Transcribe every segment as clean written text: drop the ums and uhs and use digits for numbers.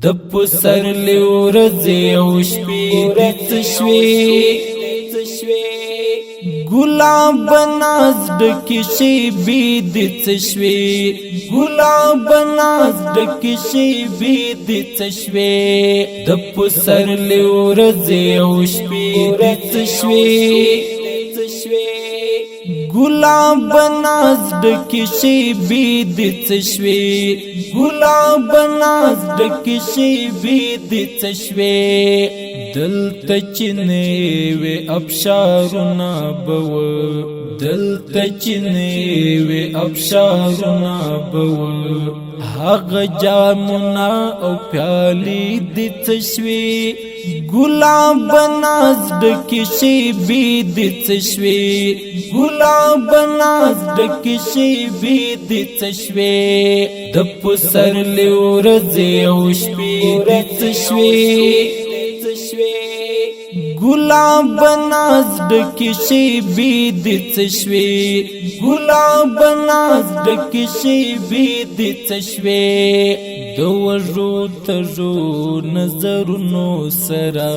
د پسرلی ورځې او شپې دې څه شوې ګلاب ناز ډکې شیبې دې څه شوې ګلاب ناز ډکې شیبې دې څه شوې د پسرلی ورځې او شپې دې څه شوې ګلاب ناز ډکې شیبې دې څه شوې ګلاب ناز ډکې شیبې دې څه شوې دلته چې نه وې ابشارونه به وه دلته چې نه وې ابشارونه به وه هغه جامونه او پیالې دې څه شوې ګلاب ناز ډکې شیبې دې څه شوې ګلاب ناز ډکې شیبې دې څه شوې د پسرلی ورځې او شپې دې څه شوې ګلاب ناز ډکې شیبې دې څه شوې ګلاب ناز ډکې شیبې دې څه شوې د وږو تږو نظرونو سره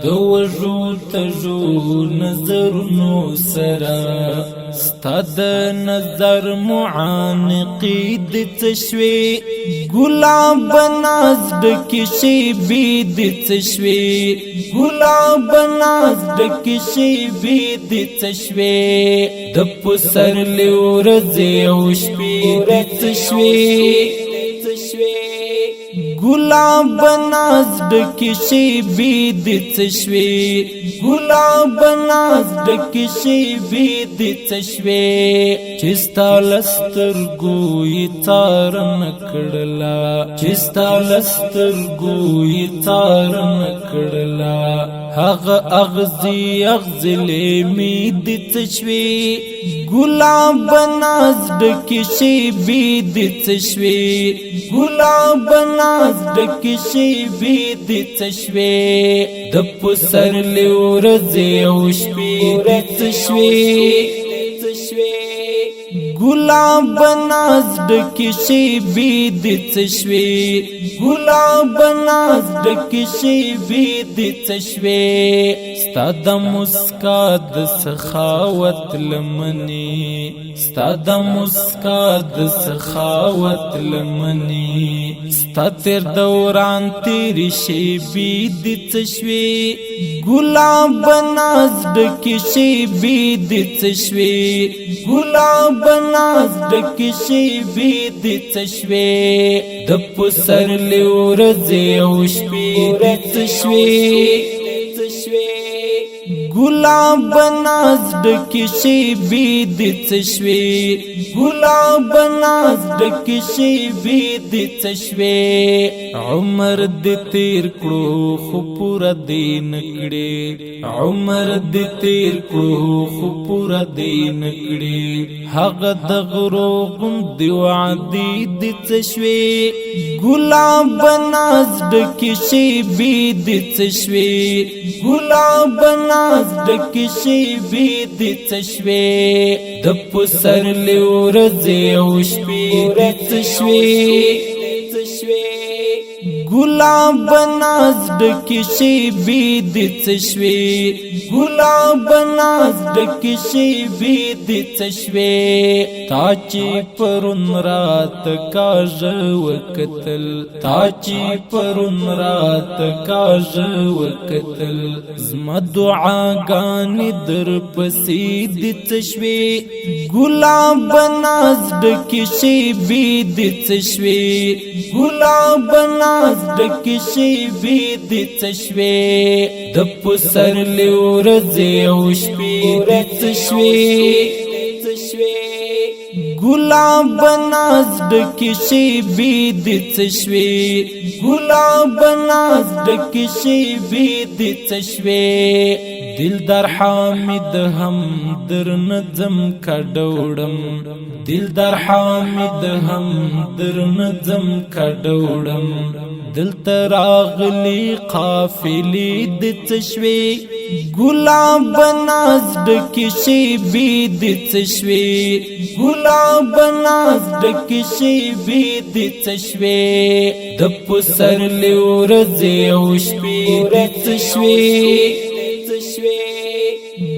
د وږو تږو نظرونو سره ستا د نظر معانقې دې څه شوې ګلاب ناز ډکې شیبې دې څه شوې ګلاب ناز ډکې شیبې دې څه شوې د پسرلی ورځې او شپې دې څه شوې ګلاب ناز ډکې شیبې دې څه شوې ګلاب ناز ډکې شیبې دې څه شوې چې ستا له سترګو یې څارنه کړله چې ستا له سترګو یې څارنه کړله هغه اغزي اغزلې مې دې څه شوې ګلاب ناز ډکې شیبې دې څه شوې ګلاب ناز ډکې شیبې دې څه شوې د پسرلی ورځې او شپې دې څه شوې ګلاب ناز ډکې شیبې دې څه شوې ګلاب ناز ډکې شیبې دې څه شوې ستا د مسکا د سخاوت لمنې ستا د مسکا د سخاوت لمنې ستا تیر دوران تیرې شیبې دې څه شوې ګلاب ناز ډکې شیبې دې څه شوې ګلاب ناز ډکې شیبې دې څه شوې د پسرلی ورځې او شپې دې څه شوې ګلاب ناز ډکې شیبې دې څه شوې ګلاب ناز ډکې شیبې دې څه شوې عمر دې تیر کړو خو پوره دې نه کړې عمر دې تیر کړو خو پوره دې نه کړې هغه د غرو غوندې وعدې دې څه شوې ګلاب ناز ډکې شیبې دې څه شوې ګلاب ناز ډکې شیبې دې څه شوې د پسرلی ورځې او شپې دې څه شوې ګلاب ناز ډکې شیبې دې څه شوې ګلاب ناز ډکې شیبې دې څه شوې تا چې پرون رات کاږه وکتل تا چې پرون رات کاږه وکتل زما دعاګانې درپسې دې څه شوې ګلاب ناز ډکې شیبې دې څه شوې ګلاب ناز ډکې شیبې دې څه شوې د پسرلی ورځې او شپې دې څه شوې ګلاب ناز ډکې شیبې دې څه شوې ګلاب ناز ډکې شیبې دې څه شوې دلدار حامد هم درنه ځم کډوړم دلدار حامد هم درنه ځم کډوړم دلته راغلي قافلې دې څه شوې ګلاب ناز ډکې شیبې دې څه شوې ګلاب ناز ډکې شیبې دې څه شوې د پسرلي ورځې او شپې دې څه شوې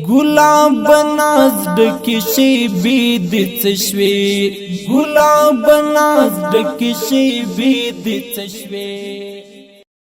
ګلاب ناز ډکې شیبې دې څه شوې ګلاب ناز ډکې شیبې دې څه شوې